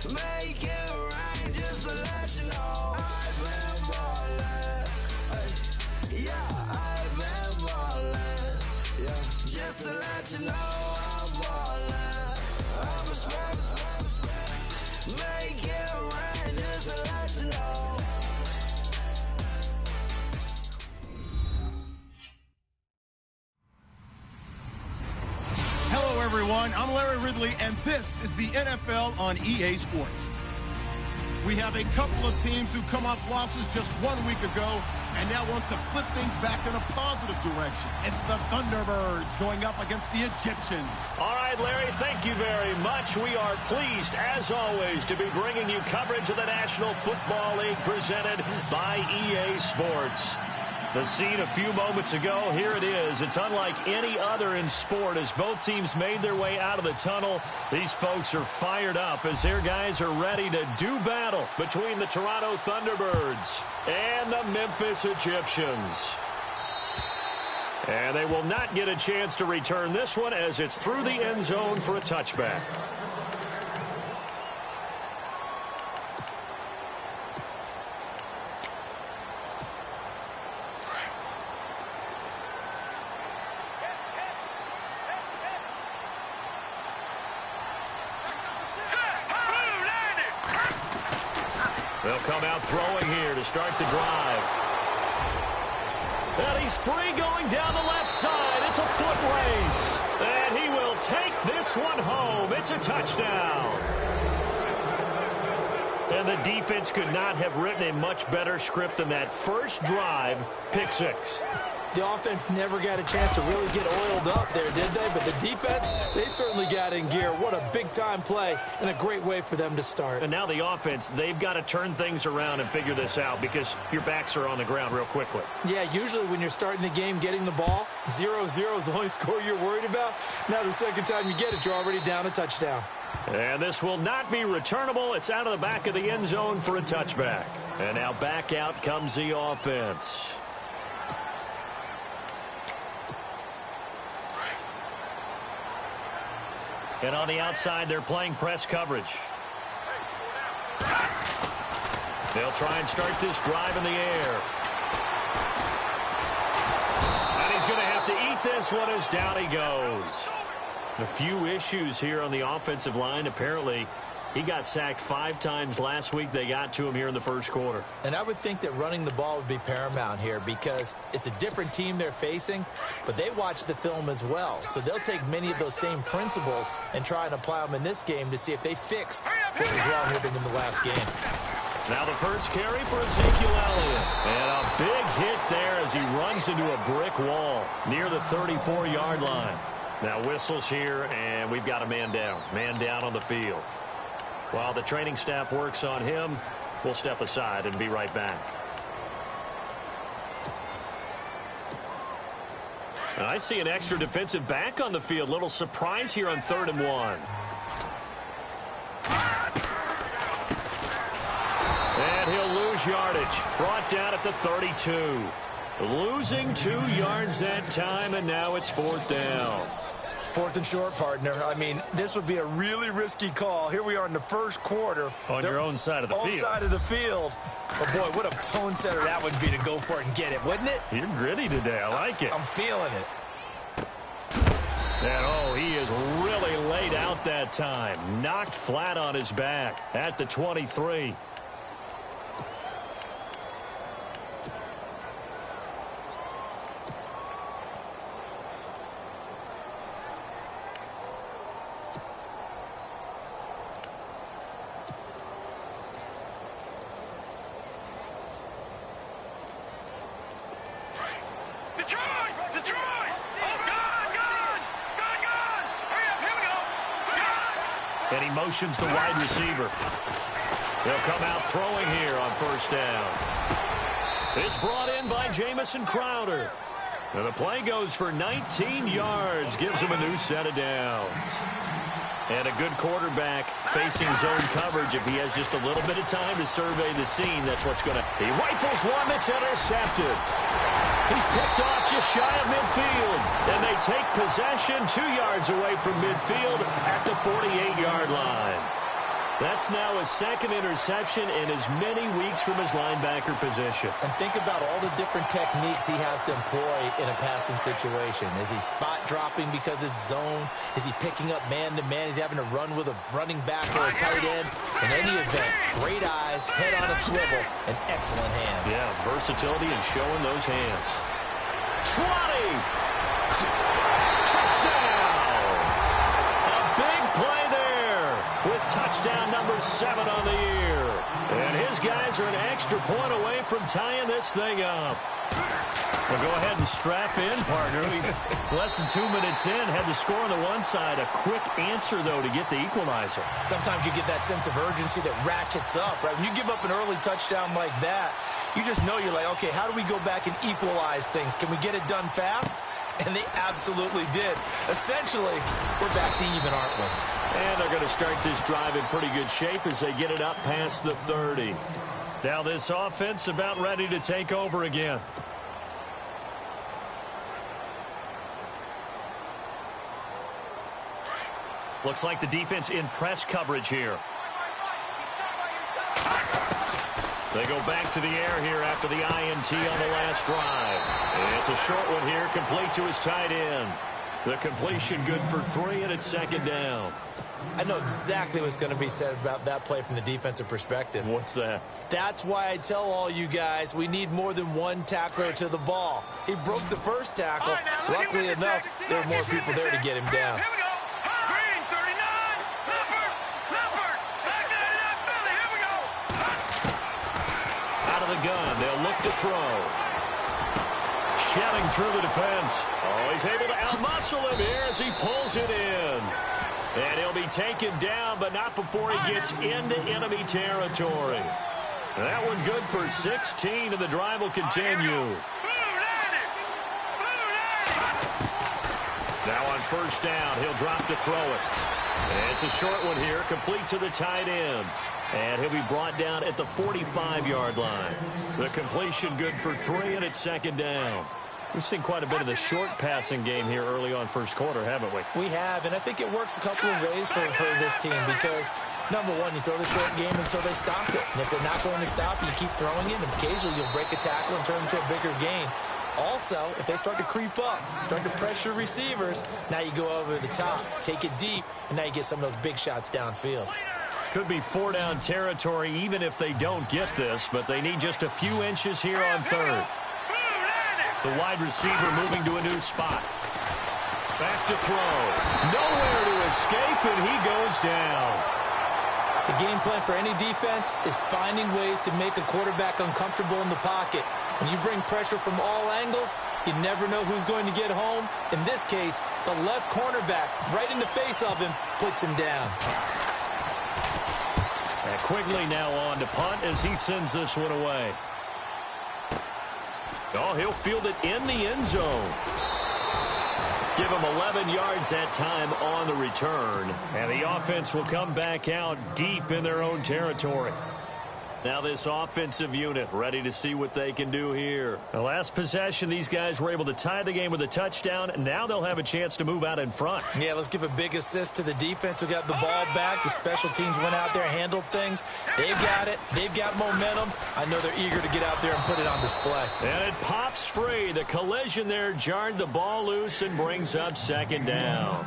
Make it rain just to let you know I've been ballin'. Yeah, I've been ballin'. Yeah, just to let you know I'm ballin'. I'm a smoke. Make it rain just to let you know. Hello, everyone. I'm Larry Ridley, and this is the NFL on EA Sports. We have a couple of teams who come off losses just 1 week ago and now want to flip things back in a positive direction. It's the Thunderbirds going up against the Egyptians. All right, Larry, thank you very much. We are pleased, as always, to be bringing you coverage of the National Football League presented by EA Sports. The scene a few moments ago, here it is. It's unlike any other in sport as both teams made their way out of the tunnel. These folks are fired up as their guys are ready to do battle between the Toronto Thunderbirds and the Memphis Egyptians. And they will not get a chance to return this one as it's through the end zone for a touchback. They'll come out throwing here to start the drive. And he's free going down the left side. It's a foot race. And he will take this one home. It's a touchdown. And the defense could not have written a much better script than that first drive, pick six. The offense never got a chance to really get oiled up there, did they? But the defense, they certainly got in gear. What a big-time play and a great way for them to start. And now the offense, they've got to turn things around and figure this out because your backs are on the ground real quickly. Yeah, usually when you're starting the game getting the ball, 0-0 is the only score you're worried about. Now the second time you get it, you're already down a touchdown. And this will not be returnable. It's out of the back of the end zone for a touchback. And now back out comes the offense. And on the outside, they're playing press coverage. They'll try and start this drive in the air. And he's going to have to eat this one as down he goes. A few issues here on the offensive line. Apparently, he got sacked 5 times last week. They got to him here in the first quarter. And I would think that running the ball would be paramount here because it's a different team they're facing, but they watch the film as well. So they'll take many of those same principles and try and apply them in this game to see if they fixed what was wrong with them in the last game. Now the first carry for Ezekiel Elliott. And a big hit there as he runs into a brick wall near the 34-yard line. Now whistles here, and we've got a man down. Man down on the field. While the training staff works on him, we'll step aside and be right back. And I see an extra defensive back on the field. Little surprise here on 3rd and 1. And he'll lose yardage. Brought down at the 32. Losing 2 yards that time, and now it's 4th down. 4th and short, partner. I mean, this would be a really risky call. Here we are in the first quarter. On your own side of the field. Own side of the field. But, boy, what a tone setter that would be to go for it and get it, wouldn't it? You're gritty today. I like it. I'm feeling it. And, oh, he is really laid out that time. Knocked flat on his back at the 23. And he motions the wide receiver. He'll come out throwing here on 1st down. It's brought in by Jamison Crowder. And the play goes for 19 yards. Gives him a new set of downs. And a good quarterback facing zone coverage. If he has just a little bit of time to survey the scene, that's what's going to... He rifles one that's intercepted. He's picked off just shy of midfield. And they take possession 2 yards away from midfield at the 48-yard line. That's now his second interception in as many weeks from his linebacker position. And think about all the different techniques he has to employ in a passing situation. Is he spot dropping because it's zone? Is he picking up man-to-man? Is he having to run with a running back or a tight end? In any event, great eyes, head on a swivel, and excellent hands. Yeah, versatility and showing those hands. 20! Touchdown! A big play there with touchdown number 7 on the year. And his guys are an extra point away from tying this thing up. Well, go ahead and strap in, partner. Less than 2 minutes in, had the score on the one side. A quick answer, though, to get the equalizer. Sometimes you get that sense of urgency that ratchets up, right? When you give up an early touchdown like that, you just know you're like, okay, how do we go back and equalize things? Can we get it done fast? And they absolutely did. Essentially, we're back to even, aren't we? And they're going to start this drive in pretty good shape as they get it up past the 30. Now this offense about ready to take over again. Looks like the defense in press coverage here. They go back to the air here after the INT on the last drive. And it's a short one here, complete to his tight end. The completion good for 3, and it's second down. I know exactly what's going to be said about that play from the defensive perspective. What's that? That's why I tell all you guys we need more than one tackler to the ball. He broke the first tackle. Right, now, luckily enough, there were more people there to get him down. Here we go. Green, 39. Leopard. Back to that Philly. Here we go. Out of the gun, they'll look to throw. Shedding through the defense. Oh, he's able to outmuscle him here as he pulls it in. And he'll be taken down, but not before he gets into enemy territory. That one good for 16, and the drive will continue. Now on first down, he'll drop to throw it. And it's a short one here, complete to the tight end. And he'll be brought down at the 45-yard line. The completion good for 3, and it's second down. We've seen quite a bit of the short passing game here early on first quarter, haven't we? We have, and I think it works a couple of ways for this team because, number one, you throw the short game until they stop it. And if they're not going to stop it, you keep throwing it, and occasionally you'll break a tackle and turn it into a bigger gain. Also, if they start to creep up, start to pressure receivers, now you go over the top, take it deep, and now you get some of those big shots downfield. Could be 4-down territory even if they don't get this, but they need just a few inches here on third. The wide receiver moving to a new spot. Back to throw. Nowhere to escape, and he goes down. The game plan for any defense is finding ways to make a quarterback uncomfortable in the pocket. When you bring pressure from all angles, you never know who's going to get home. In this case, the left cornerback, right in the face of him, puts him down. And Quigley now on to punt as he sends this one away. Oh, he'll field it in the end zone. Give him 11 yards that time on the return. And the offense will come back out deep in their own territory. Now this offensive unit ready to see what they can do here. The last possession, these guys were able to tie the game with a touchdown. Now they'll have a chance to move out in front. Yeah, let's give a big assist to the defense who got the ball back. The special teams went out there, handled things. They've got it. They've got momentum. I know they're eager to get out there and put it on display. And it pops free. The collision there jarred the ball loose and brings up second down.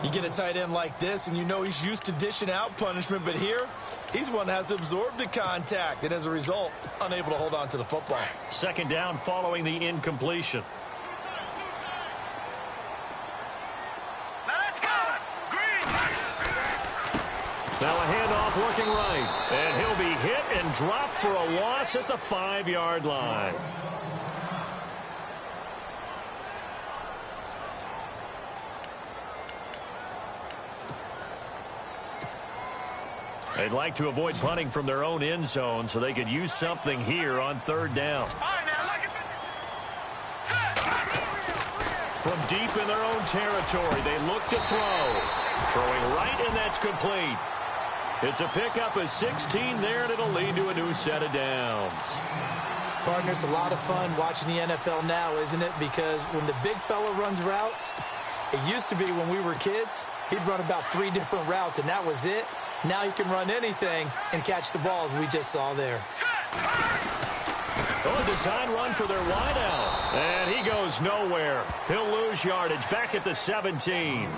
You get a tight end like this, and you know he's used to dishing out punishment, but here, he's one that has to absorb the contact, and as a result, unable to hold on to the football. Second down following the incompletion. Let's go. Green. Now a handoff looking right, and he'll be hit and dropped for a loss at the 5-yard line. They'd like to avoid punting from their own end zone so they could use something here on third down. All right, now, look at From deep in their own territory, they look to throw. Throwing right, and that's complete. It's a pickup of 16 there, and it'll lead to a new set of downs. Partner, it's a lot of fun watching the NFL now, isn't it? Because when the big fella runs routes, it used to be when we were kids, he'd run about 3 different routes, and that was it. Now he can run anything and catch the ball, as we just saw there. Oh, a design run for their wideout. And he goes nowhere. He'll lose yardage back at the 17.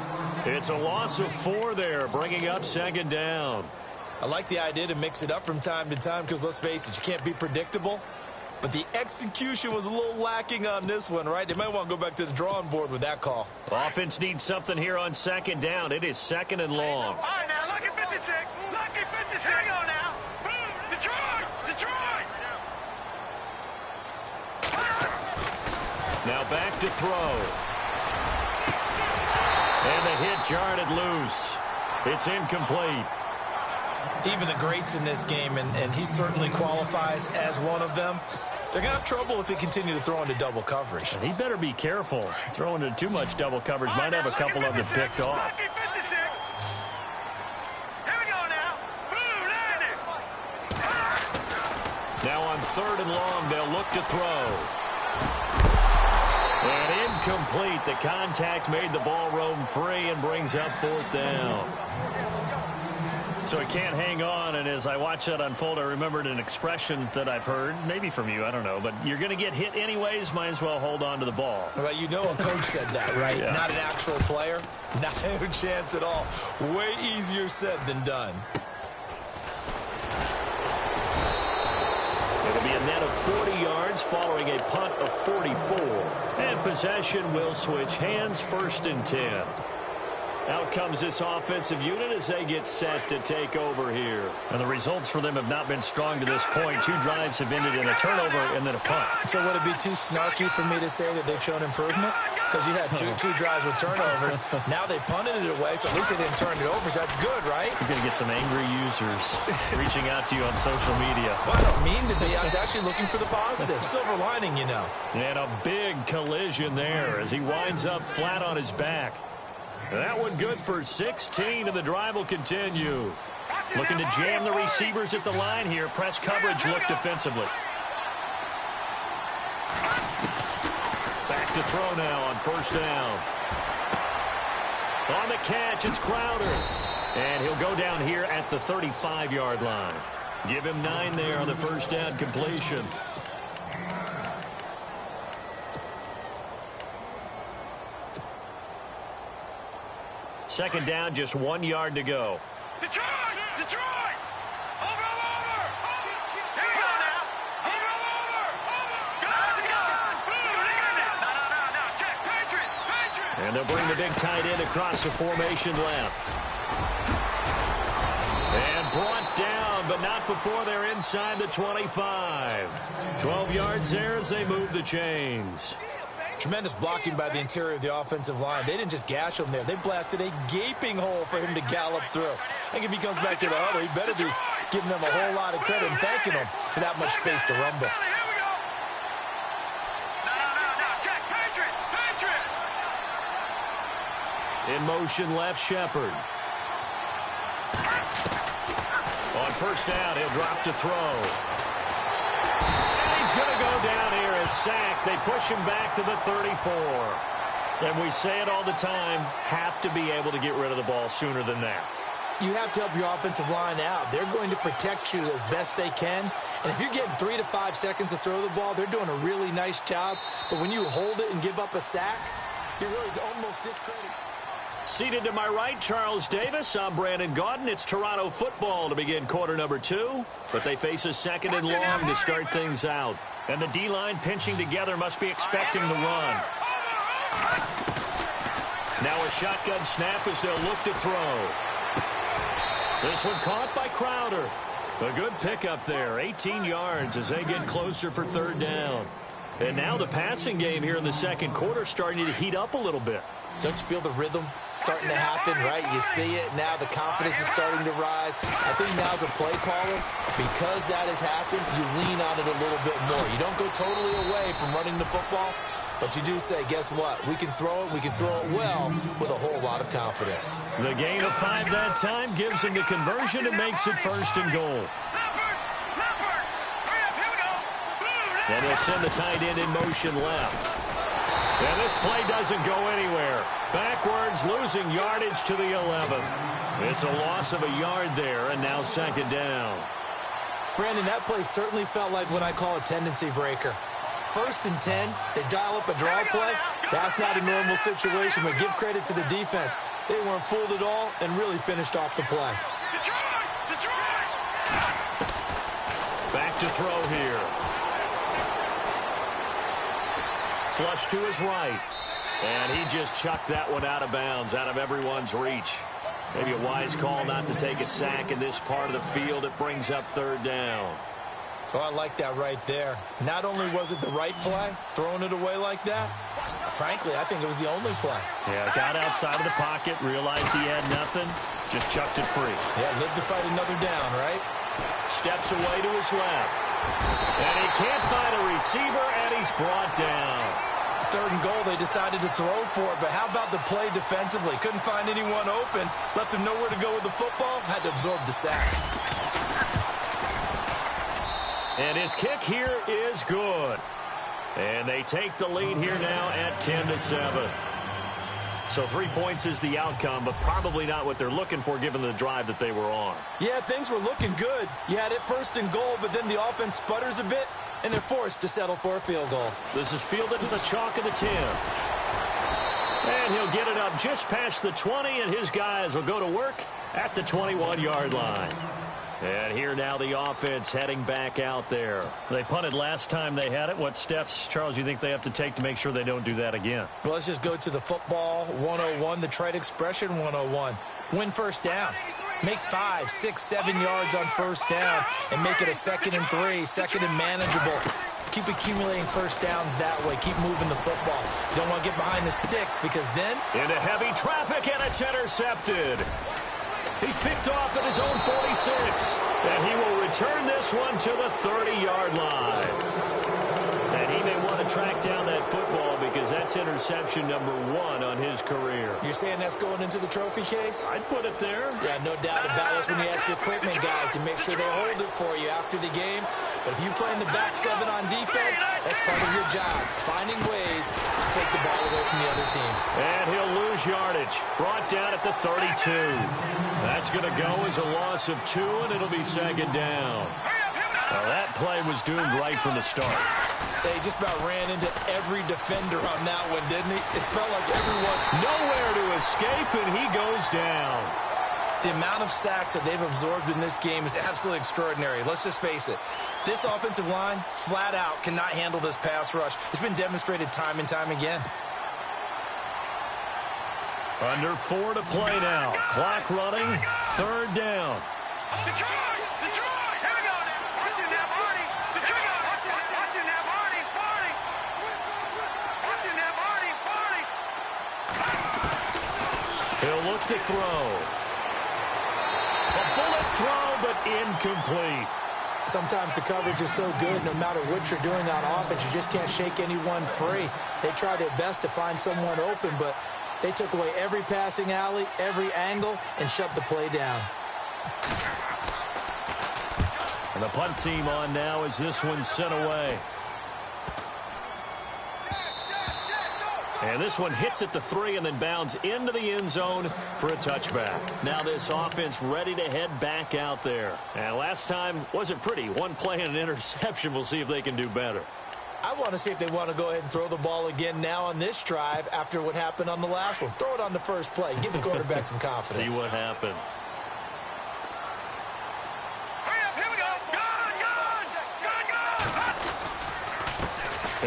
It's a loss of 4 there, bringing up 2nd down. I like the idea to mix it up from time to time because, let's face it, you can't be predictable. But the execution was a little lacking on this one, right? They might want to go back to the drawing board with that call. Offense needs something here on 2nd down. It is 2nd and long. All right, now, lucky 56. Lucky 56. Here we go now. Detroit! Detroit! Now back to throw. And the hit jarred it loose. It's incomplete. Even the greats in this game, and he certainly qualifies as one of them, they're going to have trouble if they continue to throw into double coverage. He better be careful. Throwing into too much double coverage might have a couple of them picked off. Lucky 56. Here we go now. Now on 3rd and long, they'll look to throw. And incomplete. The contact made the ball roam free and brings up 4th down. So it can't hang on, and as I watch that unfold, I remembered an expression that I've heard, maybe from you, I don't know, but you're going to get hit anyways, might as well hold on to the ball. Well, you know a coach said that, right? Yeah. Not an actual player. Not a chance at all. Way easier said than done. It'll be a net of 40 yards following a punt of 44. And possession will switch hands, 1st and 10. Out comes this offensive unit as they get set to take over here. And the results for them have not been strong to this point. 2 drives have ended in a turnover and then a punt. So would it be too snarky for me to say that they've shown improvement? Because you had two drives with turnovers. Now they punted it away, so at least they didn't turn it over. So that's good, right? You're going to get some angry users reaching out to you on social media. Well, I don't mean to be. I was actually looking for the positive. Silver lining, you know. And a big collision there as he winds up flat on his back. That one good for 16, and the drive will continue. Looking to jam the receivers at the line here. Press coverage look defensively. Back to throw now on 1st down. On the catch, it's Crowder. And he'll go down here at the 35-yard line. Give him 9 there on the 1st down completion. Second down, just 1 yard to go. Detroit! Detroit! Over! Here we go now. Over! Let's go! No. Check. Patriot! And they'll bring the big tight end across the formation left. And brought down, but not before they're inside the 25. 12 yards there as they move the chains. Tremendous blocking by the interior of the offensive line. They didn't just gash him there. They blasted a gaping hole for him to gallop through. I think if he comes back to the huddle, he better be giving them a whole lot of credit and thanking them for that much space to rumble. Here we go. No. Check. Patriot! In motion left, Shepard. On 1st down, he'll drop to throw. He's going to go down here as sacked. They push him back to the 34. And we say it all the time, have to be able to get rid of the ball sooner than that. You have to help your offensive line out. They're going to protect you as best they can. And if you're getting 3 to 5 seconds to throw the ball, they're doing a really nice job. But when you hold it and give up a sack, you're really almost discrediting. Seated to my right, Charles Davis. I'm Brandon Gaudin. It's Toronto football to begin quarter number 2. But they face a 2nd and long to start things out. And the D-line pinching together must be expecting the run. Now a shotgun snap as they'll look to throw. This one caught by Crowder. A good pickup there. 18 yards as they get closer for 3rd down. And now the passing game here in the 2nd quarter starting to heat up a little bit. Don't you feel the rhythm starting to happen, right? You see it now. The confidence is starting to rise. I think now as a play caller, because that has happened, you lean on it a little bit more. You don't go totally away from running the football, but you do say, guess what? We can throw it. We can throw it well with a whole lot of confidence. The gain of 5 that time gives him the conversion and makes it 1st and goal. Leopard! Hurry up, here we go! And they'll send the tight end in motion left. And this play doesn't go anywhere. Backwards, losing yardage to the 11. It's a loss of a yard there, and now second down. Brandon, that play certainly felt like what I call a tendency breaker. 1st and 10, they dial up a draw play. That's not a normal situation, but give credit to the defense. They weren't fooled at all and really finished off the play. Back to throw here. Flush to his right. And he just chucked that one out of bounds, out of everyone's reach. Maybe a wise call not to take a sack in this part of the field. It brings up third down. Oh, I like that right there. Not only was it the right play, throwing it away like that, frankly, I think it was the only play. Yeah, got outside of the pocket, realized he had nothing, just chucked it free. Yeah, lived to fight another down, right? Steps away to his left. And he can't find a receiver, and he's brought down. 3rd and goal, they decided to throw for it, but how about the play defensively? Couldn't find anyone open, left him nowhere to go with the football, had to absorb the sack. And his kick here is good. And they take the lead here now at 10-7. So 3 points is the outcome, but probably not what they're looking for given the drive that they were on. Yeah, things were looking good. You had it 1st and goal, but then the offense sputters a bit, and they're forced to settle for a field goal. This is fielded to the chalk of the 10. And he'll get it up just past the 20, and his guys will go to work at the 21-yard line. And here now the offense heading back out there. They punted last time they had it. What steps, Charles, you think they have to take to make sure they don't do that again? Well, let's just go to the football 101, the trite expression 101. Win 1st down. Make 5, 6, 7 yards on 1st down and make it a 2nd and 3, 2nd and manageable. Keep accumulating 1st downs that way. Keep moving the football. You don't want to get behind the sticks because then... Into heavy traffic, and it's intercepted. He's picked off at his own 46. And he will return this one to the 30-yard line. And he may want to track down that football because that's interception number 1 on his career. You're saying that's going into the trophy case? I'd put it there. Yeah, no doubt about it. That's when you ask the equipment guys to make sure they hold it for you after the game. But if you play in the back 7 on defense, that's part of your job, finding ways to take the ball away from the other team. And he'll lose yardage. Brought down at the 32. That's going to go as a loss of 2, and it'll be second down. Well, that play was doomed right from the start. They just about ran into every defender on that one, didn't he? It felt like everyone... Nowhere to escape, and he goes down. The amount of sacks that they've absorbed in this game is absolutely extraordinary. Let's just face it. This offensive line, flat out, cannot handle this pass rush. It's been demonstrated time and time again. Under 4 to play now. Clock running. 3rd down. Detroit! Detroit! Here we go now. Watching that Marty. Detroit! Watching that Marty. Marty. Watching that Marty. Marty. He'll look to throw. A bullet throw, but incomplete. Sometimes the coverage is so good, no matter what you're doing on offense, you just can't shake anyone free. They try their best to find someone open, but they took away every passing alley, every angle, and shut the play down. And the punt team on now as this one's sent away. And this one hits at the 3 and then bounds into the end zone for a touchback. Now this offense ready to head back out there. And last time wasn't pretty. One play and an interception. We'll see if they can do better. I want to see if they want to go ahead and throw the ball again now on this drive after what happened on the last one. Throw it on the first play. Give the quarterback some confidence. See what happens. Here we go. Gun.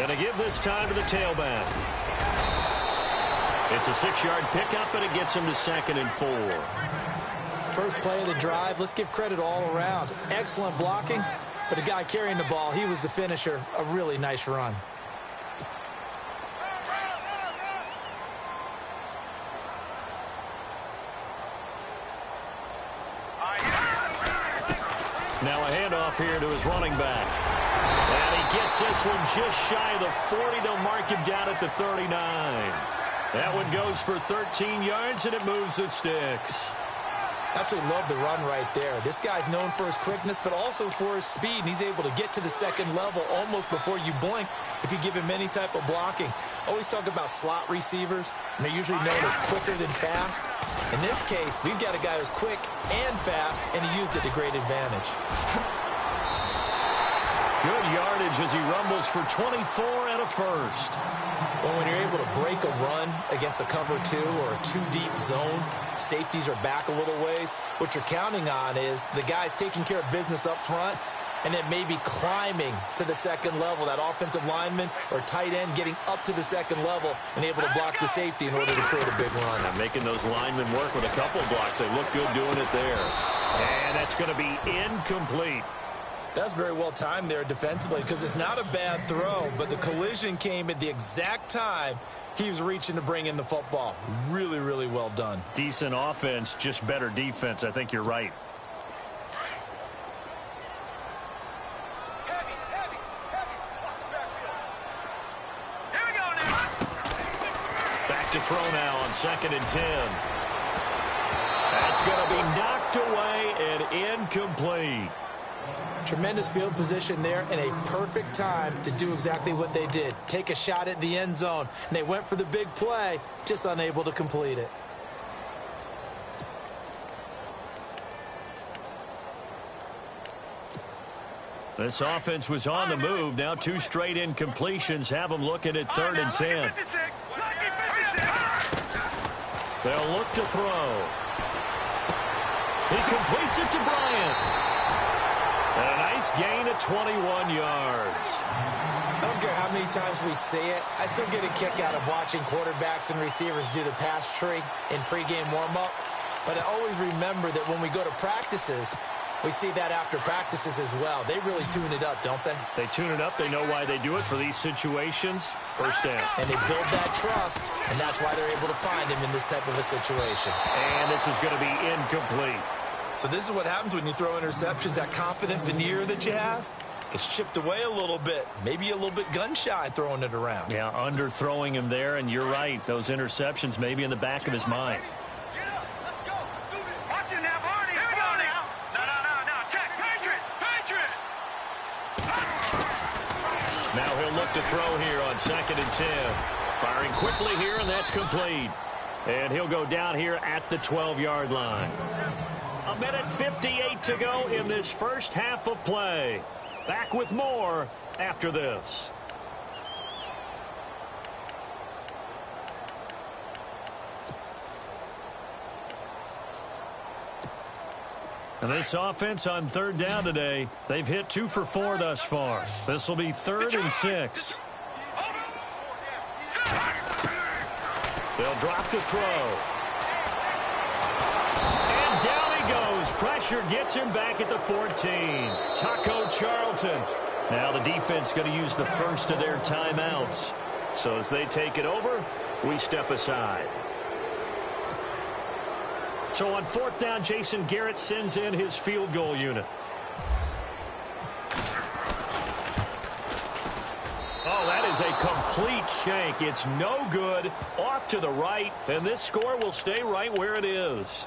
And to give this time to the tailback. It's a 6-yard pickup, and it gets him to 2nd and 4. First play of the drive. Let's give credit all around. Excellent blocking, but the guy carrying the ball, he was the finisher. A really nice run. Now a handoff here to his running back. And he gets this one just shy of the 40. They'll mark him down at the 39. That one goes for 13 yards, and it moves the sticks. Absolutely love the run right there. This guy's known for his quickness, but also for his speed, and he's able to get to the second level almost before you blink if you give him any type of blocking. Always talk about slot receivers, and they're usually known as quicker than fast. In this case, we've got a guy who's quick and fast, and he used it to great advantage. Good yardage as he rumbles for 24 and a first. Well, when you're able to break a run against a cover 2 or a 2-deep zone, safeties are back a little ways. What you're counting on is the guy's taking care of business up front and then maybe climbing to the second level, that offensive lineman or tight end getting up to the second level and able to block the safety in order to create a big run. And making those linemen work with a couple blocks. They look good doing it there. And that's going to be incomplete. That's very well timed there defensively because it's not a bad throw, but the collision came at the exact time he was reaching to bring in the football. Really, really well done. Decent offense, just better defense. I think you're right. Here we go now. Back to throw now on 2nd and 10. That's going to be knocked away and incomplete. Tremendous field position there and a perfect time to do exactly what they did. Take a shot at the end zone. And they went for the big play, just unable to complete it. This offense was on the move. Now 2 straight incompletions have them looking at 3rd and 10. They'll look to throw. He completes it to Bryant. And a nice gain of 21 yards. I don't care how many times we see it. I still get a kick out of watching quarterbacks and receivers do the pass tree in pregame warm-up. But I always remember that when we go to practices, we see that after practices as well. They really tune it up, don't they? They tune it up. They know why they do it for these situations. First down. And they build that trust, and that's why they're able to find him in this type of a situation. And this is going to be incomplete. So this is what happens when you throw interceptions. That confident veneer that you have gets chipped away a little bit. Maybe a little bit gun-shy throwing it around. Yeah, underthrowing him there, and you're right. Those interceptions may be in the back of his mind. Watch it now, Barney. Here we go now. No. Check. Patriot. Now he'll look to throw here on 2nd and 10. Firing quickly here, and that's complete. And he'll go down here at the 12-yard line. 1:58 to go in this first half of play. Back with more after this. And this offense on 3rd down today, they've hit 2 for 4 thus far. This will be 3rd and 6. They'll drop the throw. And down he goes. Pressure gets him back at the 14. Taco Charlton. Now the defense going to use the first of their timeouts. So as they take it over, we step aside. So on 4th down, Jason Garrett sends in his field goal unit. Oh, that is a complete shank. It's no good. Off to the right, and this score will stay right where it is.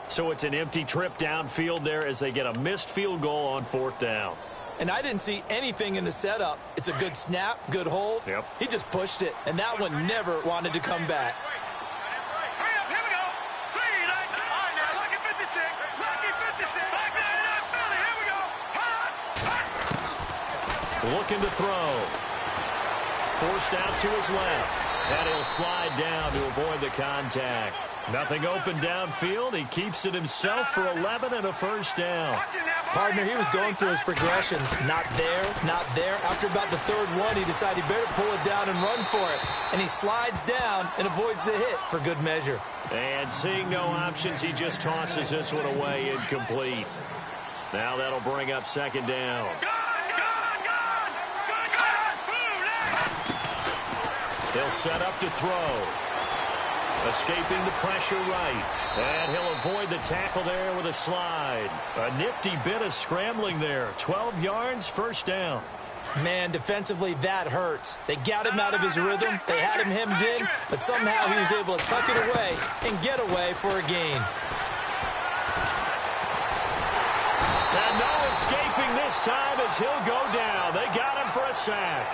So it's an empty trip downfield there as they get a missed field goal on 4th down. And I didn't see anything in the setup. It's a good snap, good hold. Yep. He just pushed it, and that one never wanted to come back. Hurry up, here we go. Clean. All right, now, lucky 56. Lucky 56. Back there, Philly, here we go. Looking to throw. Forced out to his left. And he'll slide down to avoid the contact. Nothing open downfield. He keeps it himself for 11 and a first down. Partner, he was going through his progressions. Not there, not there. After about the 3rd one, he decided he better pull it down and run for it. And he slides down and avoids the hit for good measure. And seeing no options, he just tosses this one away, incomplete. Now that'll bring up 2nd down. He'll set up to throw. Escaping the pressure right. And he'll avoid the tackle there with a slide. A nifty bit of scrambling there. 12 yards, first down. Man, defensively, that hurts. They got him out of his rhythm. They had him hemmed in, but somehow he was able to tuck it away and get away for a gain. And no escaping this time as he'll go down. They got him for a sack.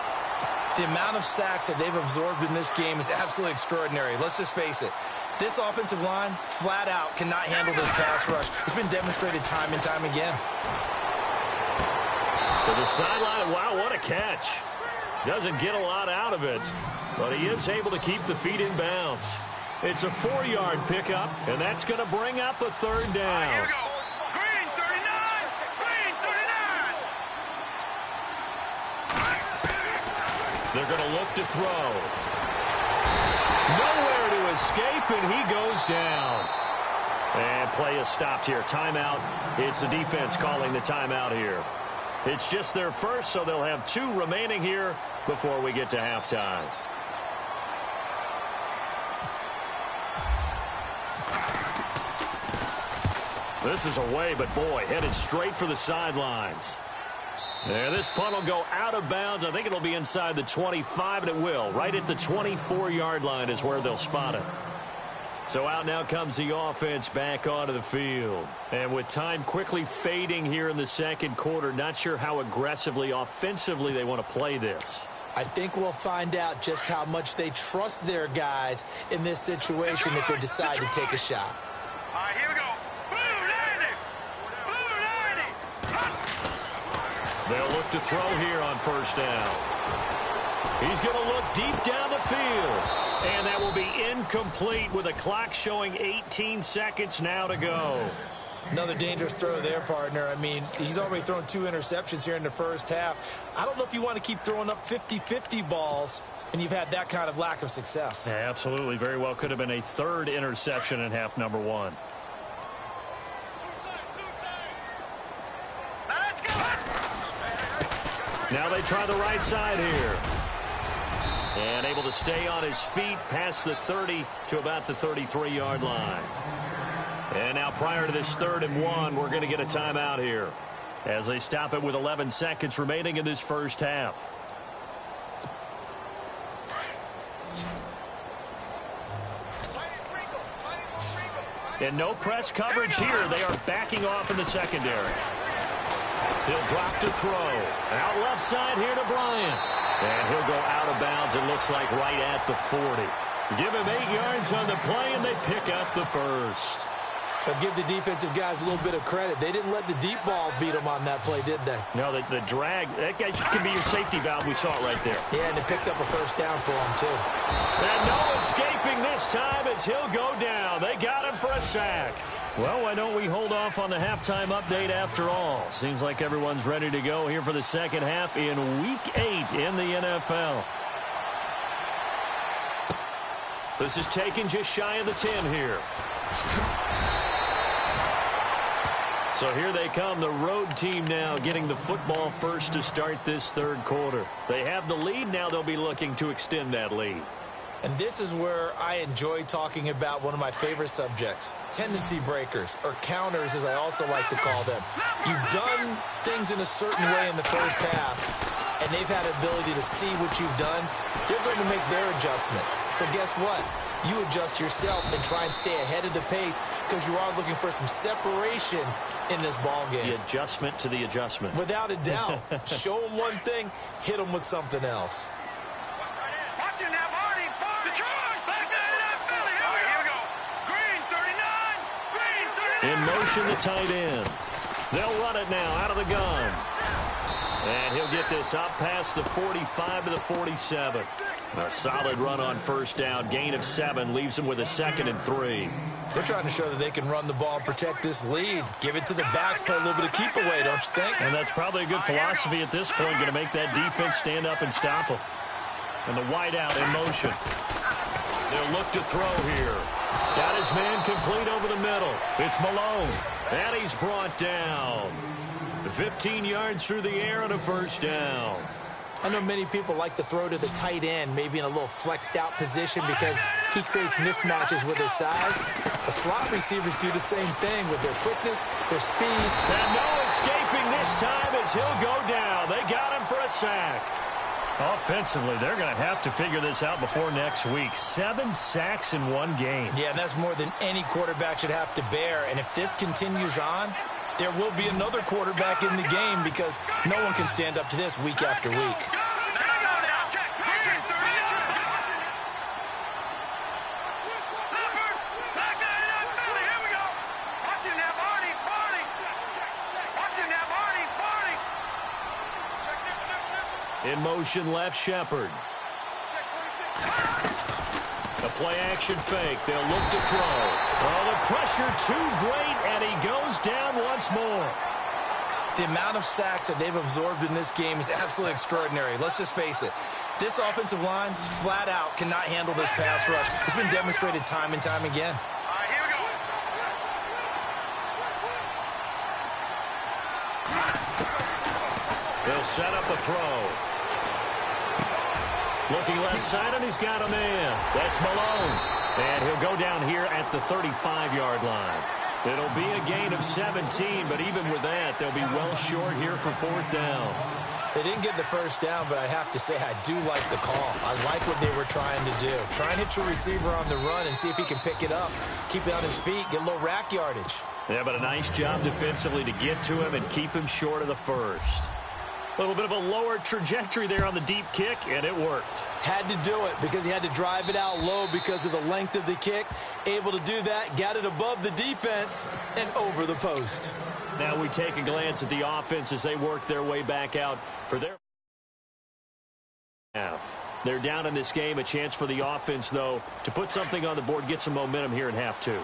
The amount of sacks that they've absorbed in this game is absolutely extraordinary. Let's just face it. This offensive line, flat out, cannot handle this pass rush. It's been demonstrated time and time again. To the sideline. Wow, what a catch. Doesn't get a lot out of it, but he is able to keep the feet in bounds. It's a 4-yard pickup, and that's going to bring up a third down. Here we go. Green 39. Green 39. They're going to look to throw. Nowhere to escape, and he goes down. And play is stopped here. Timeout. It's the defense calling the timeout here. It's just their first, so they'll have 2 remaining here before we get to halftime. This is away, but boy, headed straight for the sidelines. Yeah, this punt will go out of bounds. I think it'll be inside the 25, and it will. Right at the 24-yard line is where they'll spot it. So out now comes the offense back onto the field. And with time quickly fading here in the second quarter, not sure how aggressively, offensively they want to play this. I think we'll find out just how much they trust their guys in this situation if they decide to take a shot. All right, here we go. Blue 90. They'll look to throw here on first down. He's going to look deep down the field. And that will be incomplete with a clock showing 18 seconds now to go. Another dangerous throw there, partner. I mean, he's already thrown 2 interceptions here in the first half. I don't know if you want to keep throwing up 50-50 balls, and you've had that kind of lack of success. Yeah, absolutely. Very well could have been a 3rd interception in half number 1. Let's go. Now they try the right side here. And able to stay on his feet past the 30 to about the 33-yard line. And now prior to this 3rd and 1, we're going to get a timeout here as they stop it with 11 seconds remaining in this first half. And no press coverage here. They are backing off in the secondary. He'll drop to throw. Out left side here to Bryant. And he'll go out of bounds, it looks like, right at the 40. Give him 8 yards on the play, and they pick up the first. But give the defensive guys a little bit of credit. They didn't let the deep ball beat them on that play, did they? No, the drag, that guy can be your safety valve. We saw it right there. Yeah, and it picked up a first down for him, too. And no escaping this time as he'll go down. They got him for a sack. Well, why don't we hold off on the halftime update after all? Seems like everyone's ready to go here for the second half in Week 8 in the NFL. This is taken just shy of the 10 here. So here they come, the road team now getting the football first to start this 3rd quarter. They have the lead. Now they'll be looking to extend that lead. And this is where I enjoy talking about one of my favorite subjects, tendency breakers, or counters as I also like to call them. You've done things in a certain way in the first half, and they've had the ability to see what you've done. They're going to make their adjustments. So guess what? You adjust yourself and try and stay ahead of the pace because you are looking for some separation in this ball game. The adjustment to the adjustment. Without a doubt. Show them one thing, hit them with something else. Watching that Marty. Detroit. Back to that Philly. Here we go. Green 39. Green 39. In motion, the tight end. They'll run it now out of the gun. And he'll get this up past the 45 to the 47. A solid run on first down. Gain of 7 leaves him with a 2nd and 3. They're trying to show that they can run the ball and protect this lead. Give it to the backs, play a little bit of keep away, don't you think? And that's probably a good philosophy at this point, going to make that defense stand up and stop them. And the wide out in motion. They'll look to throw here. Got his man complete over the middle. It's Malone. And he's brought down. 15 yards through the air and a first down. I know many people like to throw to the tight end, maybe in a little flexed out position because he creates mismatches with his size. The slot receivers do the same thing with their quickness, their speed. And no escaping this time as he'll go down. They got him for a sack. Offensively, they're going to have to figure this out before next week. 7 sacks in one game. Yeah, and that's more than any quarterback should have to bear. And if this continues on, there will be another quarterback in the game because no one can stand up to this week after week. In motion left, Shepard. A play-action fake. They'll look to throw. Oh, the pressure too great, and he goes down once more. The amount of sacks that they've absorbed in this game is absolutely extraordinary. Let's just face it. This offensive line, flat out, cannot handle this pass rush. It's been demonstrated time and time again. All right, here we go. They'll set up the throw. Looking left side, and he's got a man. That's Malone. And he'll go down here at the 35-yard line. It'll be a gain of 17, but even with that, they'll be well short here for 4th down. They didn't get the first down, but I have to say I do like the call. I like what they were trying to do. Try and hit your receiver on the run and see if he can pick it up, keep it on his feet, get a little rack yardage. Yeah, but a nice job defensively to get to him and keep him short of the first. A little bit of a lower trajectory there on the deep kick, and it worked. Had to do it because he had to drive it out low because of the length of the kick. Able to do that, got it above the defense and over the post. Now we take a glance at the offense as they work their way back out for their half. They're down in this game. A chance for the offense, though, to put something on the board, get some momentum here in half 2.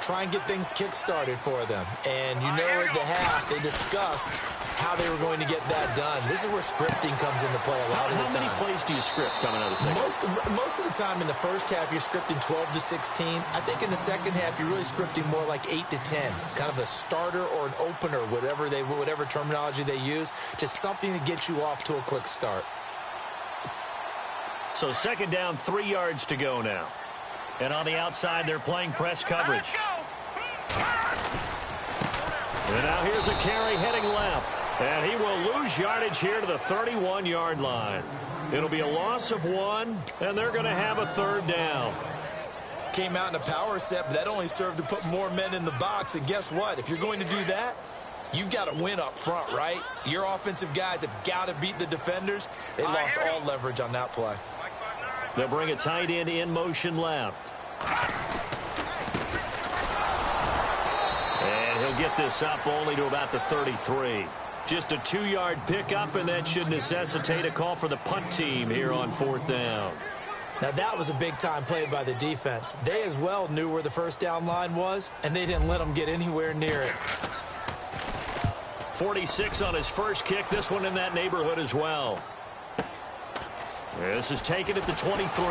Try and get things kick-started for them. And you know at the half, they discussed how they were going to get that done. This is where scripting comes into play a lot of the time. How many plays do you script coming out of the second? Most of the time in the first half, you're scripting 12 to 16. I think in the second half, you're really scripting more like 8 to 10. Kind of a starter or an opener, whatever terminology they use. Just something to get you off to a quick start. So 2nd down, 3 yards to go now. And on the outside, they're playing press coverage. And now here's a carry heading left. And he will lose yardage here to the 31-yard line. It'll be a loss of 1, and they're going to have a 3rd down. Came out in a power set, but that only served to put more men in the box. And guess what? If you're going to do that, you've got to win up front, right? Your offensive guys have got to beat the defenders. They lost all leverage on that play. They'll bring a tight end in motion left. And he'll get this up only to about the 33. Just a 2-yard pickup, and that should necessitate a call for the punt team here on 4th down. Now, that was a big-time play by the defense. They as well knew where the first down line was, and they didn't let them get anywhere near it. 46 on his first kick. This one in that neighborhood as well. This is taken at the 23.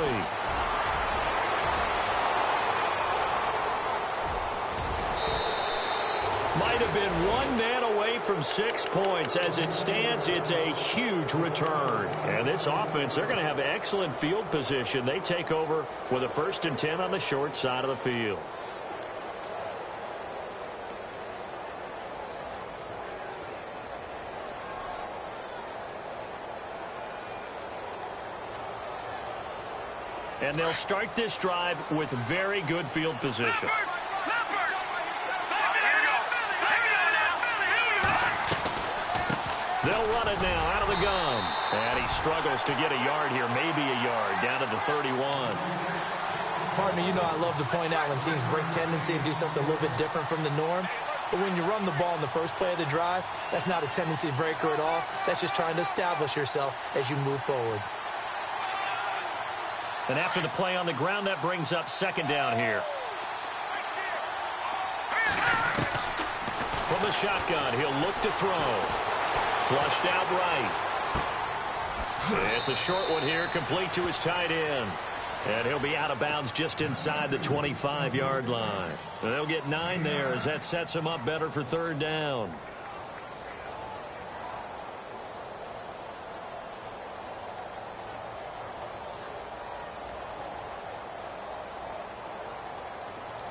Might have been one man away from 6 points. As it stands, it's a huge return. And this offense, they're going to have excellent field position. They take over with a 1st and 10 on the short side of the field. And they'll start this drive with very good field position. They'll run it now out of the gun. And he struggles to get a yard here, maybe a yard, down to the 31. Pardon me, you know I love to point out when teams break tendency and do something a little bit different from the norm. But when you run the ball in the first play of the drive, that's not a tendency breaker at all. That's just trying to establish yourself as you move forward. And after the play on the ground, that brings up 2nd down here. From the shotgun, he'll look to throw. Flushed out right. It's a short one here, complete to his tight end. And he'll be out of bounds just inside the 25-yard line. And they'll get 9 there as that sets him up better for 3rd down.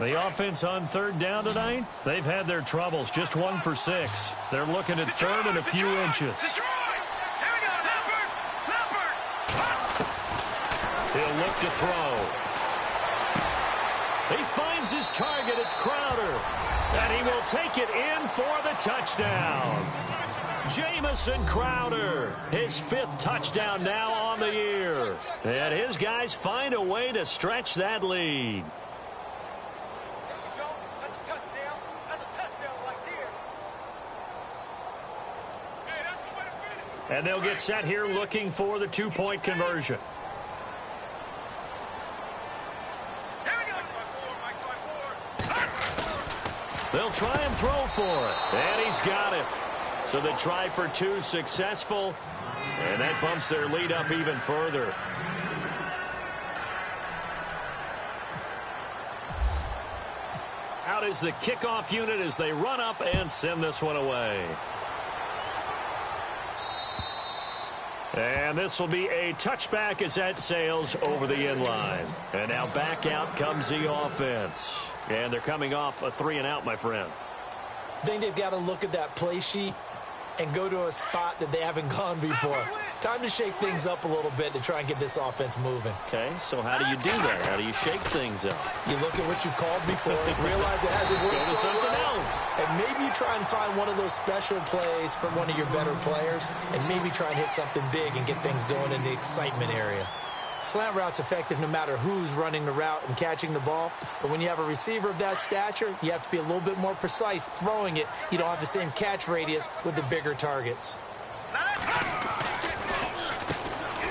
The offense on 3rd down tonight, they've had their troubles. Just 1 for 6. They're looking at 3rd and a few inches. He'll look to throw. He finds his target. It's Crowder. And he will take it in for the touchdown. Jamison Crowder, his 5th touchdown now on the year. And his guys find a way to stretch that lead. And they'll get set here looking for the 2-point conversion. They'll try and throw for it. And he's got it. So they try for 2, successful. And that bumps their lead up even further. Out is the kickoff unit as they run up and send this one away. And this will be a touchback as that sails over the end line. And now back out comes the offense. And they're coming off a 3-and-out, my friend. I think they've got to look at that play sheet and go to a spot that they haven't gone before. Time to shake things up a little bit to try and get this offense moving. Okay, so how do you do that? How do you shake things up? You look at what you called before, realize it hasn't worked Go to so something well, else. and maybe you try and find one of those special plays from one of your better players, and maybe try and hit something big and get things going in the excitement area. Slant route's effective no matter who's running the route and catching the ball. But when you have a receiver of that stature, you have to be a little bit more precise throwing it. You don't have the same catch radius with the bigger targets.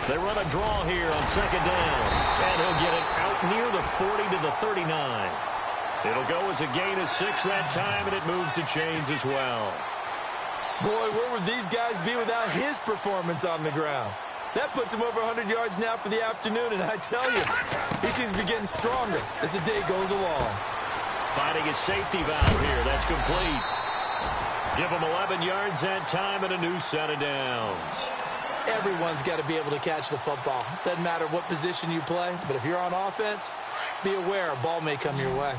They run a draw here on 2nd down. And he'll get it out near the 40 to the 39. It'll go as a gain of 6 that time, and it moves the chains as well. Boy, where would these guys be without his performance on the ground? That puts him over 100 yards now for the afternoon, and I tell you, he seems to be getting stronger as the day goes along. Finding his safety valve here. That's complete. Give him 11 yards that time and a new set of downs. Everyone's got to be able to catch the football. Doesn't matter what position you play, but if you're on offense, be aware a ball may come your way.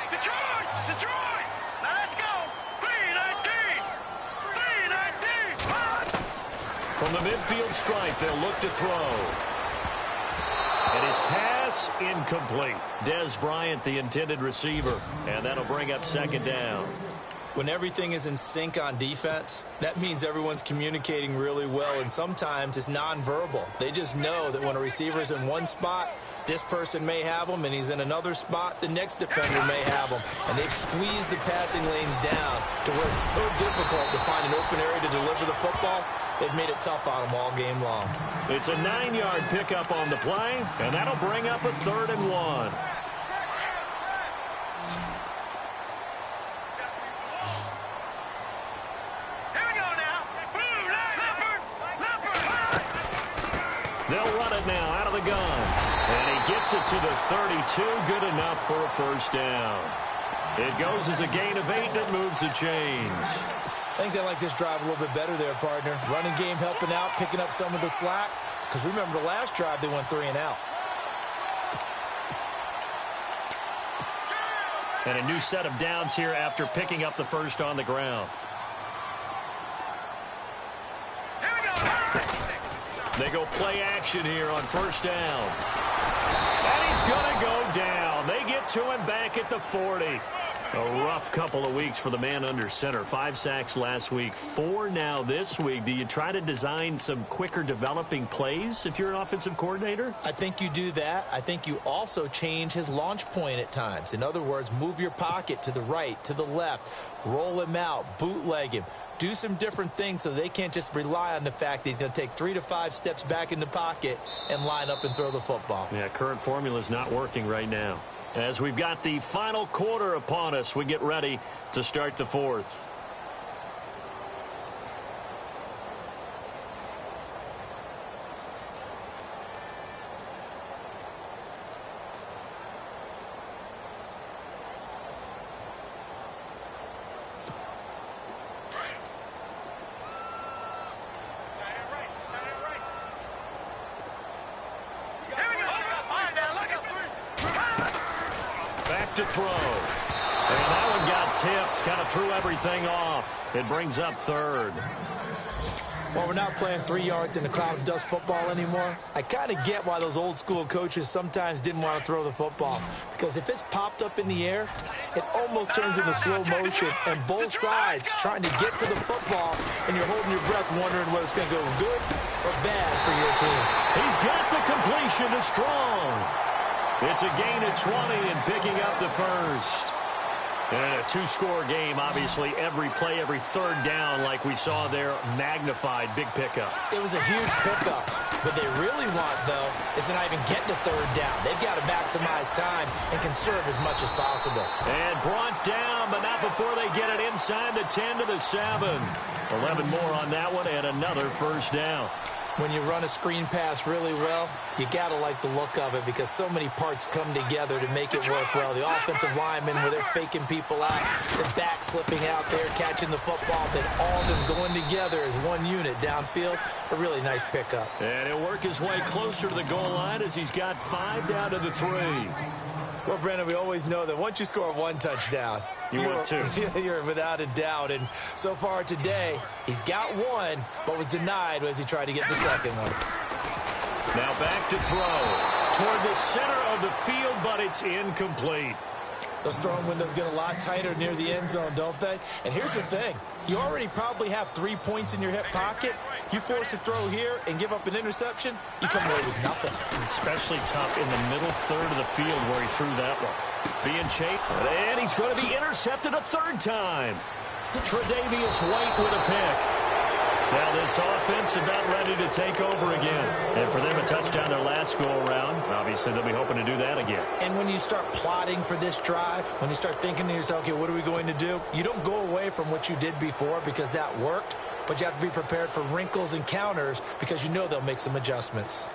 Detroit! Detroit! Now let's go! 3-19! 3-19! From the midfield stripe, they'll look to throw. And his pass incomplete. Des Bryant, the intended receiver. And that'll bring up 2nd down. When everything is in sync on defense, that means everyone's communicating really well, and sometimes it's nonverbal. They just know that when a receiver is in one spot, this person may have him, and he's in another spot, the next defender may have him. And they've squeezed the passing lanes down to where it's so difficult to find an open area to deliver the football. They've made it tough on them all game long. It's a 9-yard pickup on the play, and that'll bring up a 3rd and 1. They'll run it now out of the gun. And he gets it to the 32. Good enough for a 1st down. It goes as a gain of 8 that moves the chains. I think they like this drive a little bit better there, partner. Running game helping out, picking up some of the slack. Because remember, the last drive, they went 3-and-out. And a new set of downs here after picking up the 1st on the ground. They go play action here on 1st down. And he's going to go down. They get to him back at the 40. A rough couple of weeks for the man under center. 5 sacks last week, 4 now this week. Do you try to design some quicker developing plays if you're an offensive coordinator? I think you do that. I think you also change his launch point at times. In other words, move your pocket to the right, to the left, roll him out, bootleg him. Do some different things so they can't just rely on the fact that he's going to take 3 to 5 steps back in the pocket and line up and throw the football. Yeah, current formula is not working right now. As we've got the final quarter upon us, we get ready to start the 4th. To throw. And that one got tipped, kind of threw everything off. It brings up 3rd. While we're not playing 3 yards in a cloud of dust football anymore, I kind of get why those old school coaches sometimes didn't want to throw the football. Because if it's popped up in the air, it almost turns into slow motion, and both sides trying to get to the football, and you're holding your breath wondering whether it's going to go good or bad for your team. He's got the completion to Strong. It's a gain of 20 and picking up the first. And a two-score game, obviously, every play, every third down, like we saw there, magnified, big pickup. It was a huge pickup. What they really want, though, is to not even get to third down. They've got to maximize time and conserve as much as possible. And brought down, but not before they get it inside the 10 to the 7. 11 more on that one, and another first down. When you run a screen pass really well, you got to like the look of it because so many parts come together to make it work well. The offensive linemen, where they're faking people out, the back slipping out there, catching the football, then all of them going together as one unit downfield. A really nice pickup. And he'll work his way closer to the goal line as he's got 5 down to the 3. Well, Brendan, we always know that once you score 1 touchdown, you're 2. You're without a doubt. And so far today, he's got 1, but was denied as he tried to get the second one. Now back to throw toward the center of the field, but it's incomplete. Those throwing windows get a lot tighter near the end zone, don't they? And here's the thing. You already probably have 3 points in your hip pocket. You force a throw here and give up an interception, you come away with nothing. Especially tough in the middle third of the field where he threw that one. Being chased, and he's going to be intercepted a third time. Tre'Davious White with a pick. Now this offense about ready to take over again. And for them, a touchdown their last go-around. Obviously, they'll be hoping to do that again. And when you start plotting for this drive, when you start thinking to yourself, okay, what are we going to do? You don't go away from what you did before because that worked, but you have to be prepared for wrinkles and counters because you know they'll make some adjustments.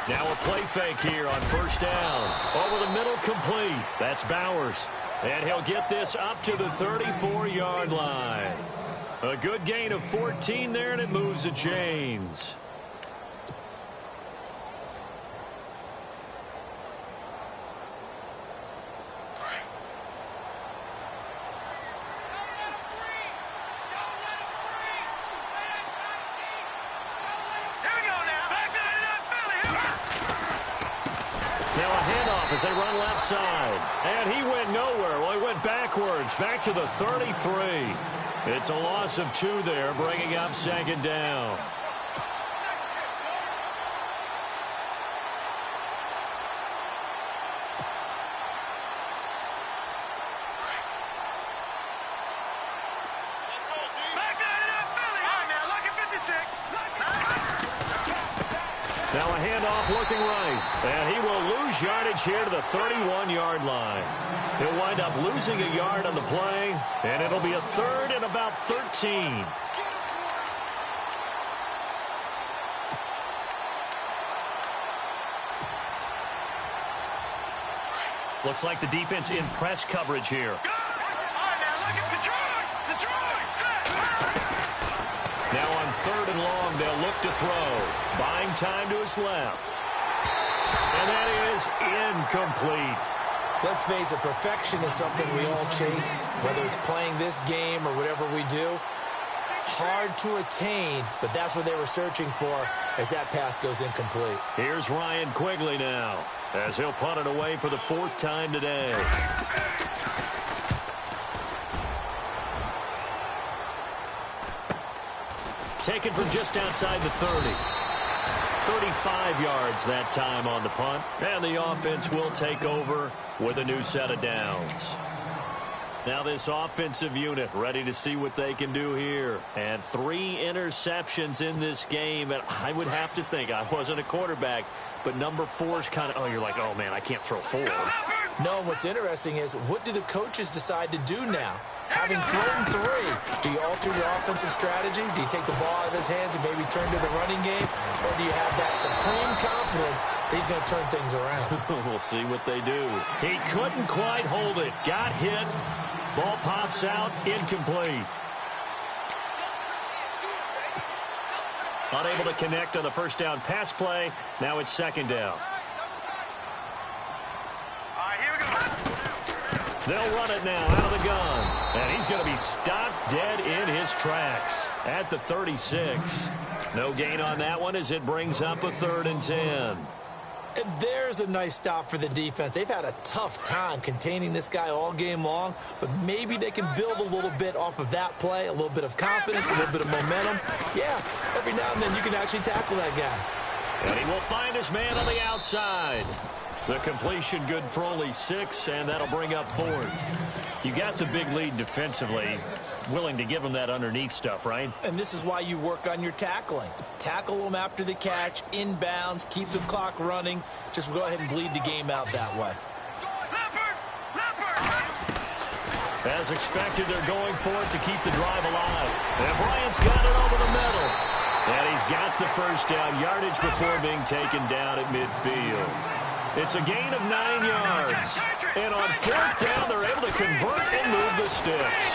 Now a play fake here on first down. Over the middle, complete. That's Bowers. And he'll get this up to the 34-yard line. A good gain of 14 there, and it moves the chains. Now a handoff as they run left side. And he went nowhere. Well, he went backwards, back to the 33. It's a loss of 2 there, bringing up second down. Now a handoff looking right. And he will lose yardage here to the 31-yard line. He'll wind up losing a yard on the play, and it'll be a third and about 13. Looks like the defense in press coverage here. Now on third and long, they'll look to throw. Buying time to his left. And that is incomplete. Let's face it, perfection is something we all chase, whether it's playing this game or whatever we do. Hard to attain, but that's what they were searching for as that pass goes incomplete. Here's Ryan Quigley now, as he'll punt it away for the 4th time today. Taken from just outside the 30. 35 yards that time on the punt. And the offense will take over with a new set of downs. Now this offensive unit ready to see what they can do here. And 3 interceptions in this game. And I would have to think, I wasn't a quarterback, but number 4 is kind of, oh, you're like, oh, man, I can't throw 4. No, what's interesting is what do the coaches decide to do now? Having thrown 3, do you alter your offensive strategy? Do you take the ball out of his hands and maybe turn to the running game? Or do you have that supreme confidence that he's going to turn things around? We'll see what they do. He couldn't quite hold it. Got hit. Ball pops out, incomplete. Unable to connect on the first down pass play. Now it's second down. Here we go. They'll run it now out of the gun. And he's going to be stopped dead in his tracks at the 36. No gain on that one as it brings up a 3rd and 10. And there's a nice stop for the defense. They've had a tough time containing this guy all game long, but maybe they can build a little bit off of that play, a little bit of confidence, a little bit of momentum. Yeah, every now and then you can actually tackle that guy. And he will find his man on the outside. The completion good for only 6, and that'll bring up 4th. You got the big lead defensively. Willing to give him that underneath stuff, right? And this is why you work on your tackling. Tackle them after the catch, inbounds, keep the clock running. Just go ahead and bleed the game out that way. As expected, they're going for it to keep the drive alive. And Bryant's got it over the middle. And he's got the first down yardage before being taken down at midfield. It's a gain of 9 yards. And on 4th down, they're able to convert and move the sticks.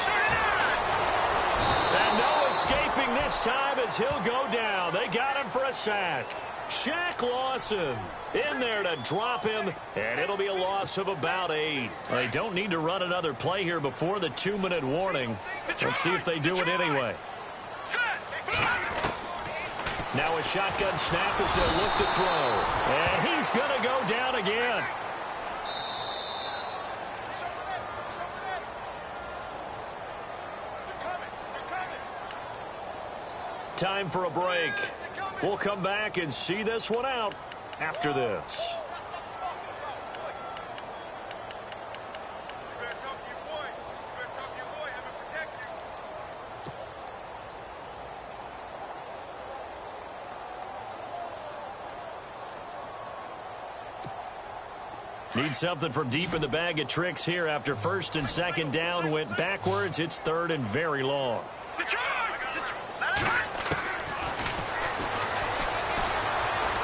And no escaping this time as he'll go down. They got him for a sack. Shaq Lawson in there to drop him, and it'll be a loss of about 8. They don't need to run another play here before the 2-minute warning. Let's see if they do it anyway. Now a shotgun snap as they look to throw. And he's going to go down again. Time for a break. We'll come back and see this one out after this. Need something from deep in the bag of tricks here after 1st and 2nd down went backwards. It's 3rd and very long.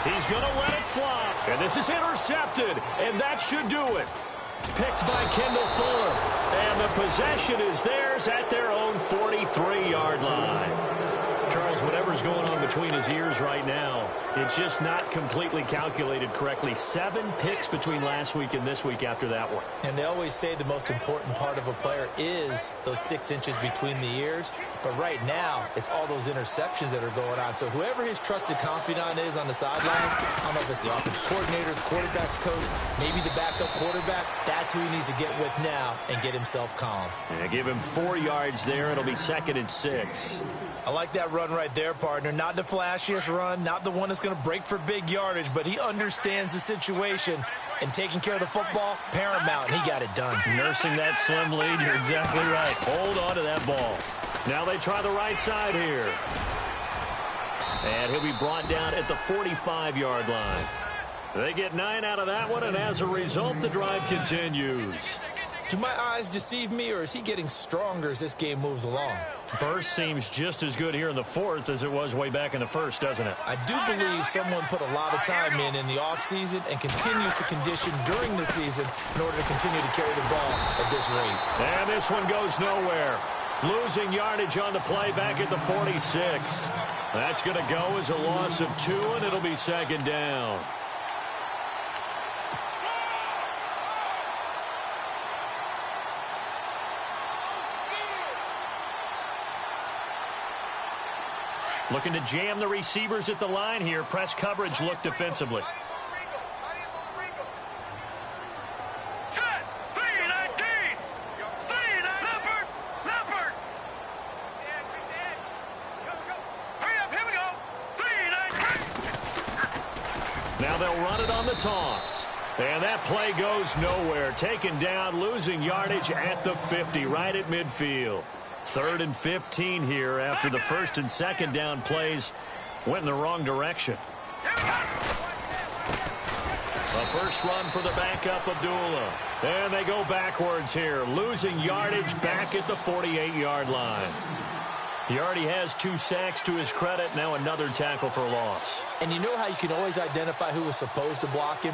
He's going to let it fly. And this is intercepted. And that should do it. Picked by Kendall Fuller. And the possession is theirs at their own 43-yard line. Charles, whatever's going on between his ears right now, it's just not completely calculated correctly. 7 picks between last week and this week after that one. And they always say the most important part of a player is those 6 inches between the ears. But right now, it's all those interceptions that are going on. So whoever his trusted confidant is on the sidelines, I don't know if it's the offensive coordinator, the quarterback's coach, maybe the backup quarterback, that's who he needs to get with now and get himself calm. Yeah, give him 4 yards there. It'll be 2nd and 6. I like that run right there, partner. Not the flashiest run, not the one that's going to break for big yardage, but he understands the situation, and taking care of the football, paramount, and he got it done. Nursing that slim lead, you're exactly right. Hold on to that ball. Now they try the right side here. And he'll be brought down at the 45-yard line. They get 9 out of that one, and as a result, the drive continues. Do my eyes deceive me, or is he getting stronger as this game moves along? Burst seems just as good here in the 4th as it was way back in the 1st, doesn't it? I do believe someone put a lot of time in the offseason and continues to condition during the season in order to continue to carry the ball at this rate. And this one goes nowhere. Losing yardage on the play back at the 46. That's going to go as a loss of 2, and it'll be 2nd down. Looking to jam the receivers at the line here. Press coverage look defensively. Now they'll run it on the toss. And that play goes nowhere. Taken down, losing yardage at the 50, right at midfield. 3rd and 15 here after the 1st and 2nd down plays went in the wrong direction. A first run for the backup, Abdullah. And they go backwards here, losing yardage back at the 48-yard line. He already has 2 sacks to his credit, now another tackle for loss. And you know how you can always identify who was supposed to block him?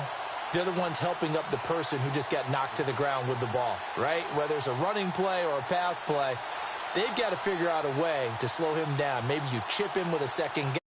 they're the ones helping up the person who just got knocked to the ground with the ball, right? Whether it's a running play or a pass play, they've got to figure out a way to slow him down. Maybe you chip him with a second guy.